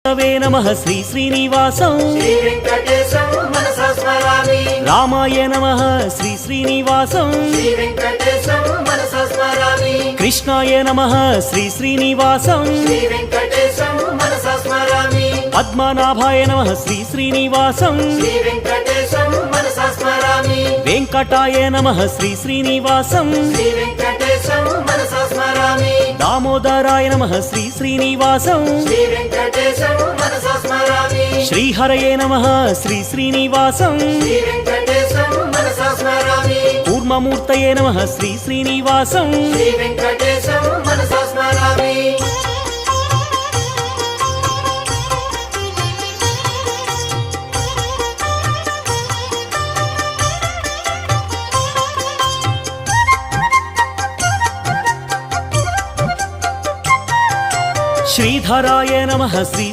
వే నమః శ్రీ శ్రీనివాసం శ్రీ వెంకటేశం మనసా స్మరామి రామాయ నమః శ్రీ శ్రీనివాసం శ్రీ వెంకటేశం మనసా స్మరామి కృష్ణాయ నమః శ్రీ శ్రీనివాసం శ్రీ వెంకటేశం మనసా స్మరామి పద్మనాభాయ నమః శ్రీ శ్రీనివాసం శ్రీ వెంకటేశం మనసా స్మరామి వెంకటాయ నమః శ్రీ శ్రీనివాసం శ్రీ వెంకటేశం మనసా స్మరామి దామోదరాయ నమః శ్రీ శ్రీనివాసం శ్రీ వెంకటేశం మనసా స్మరామి శ్రీహరయే నమః శ్రీ శ్రీనివాసం శ్రీ వెంకటేశం మనసా స్మరామి కూర్మమూర్తయే నమః శ్రీ శ్రీనివాసం శ్రీ వెంకటేశం మనసా స్మరామి శ్రీధరాయ నమః శ్రీ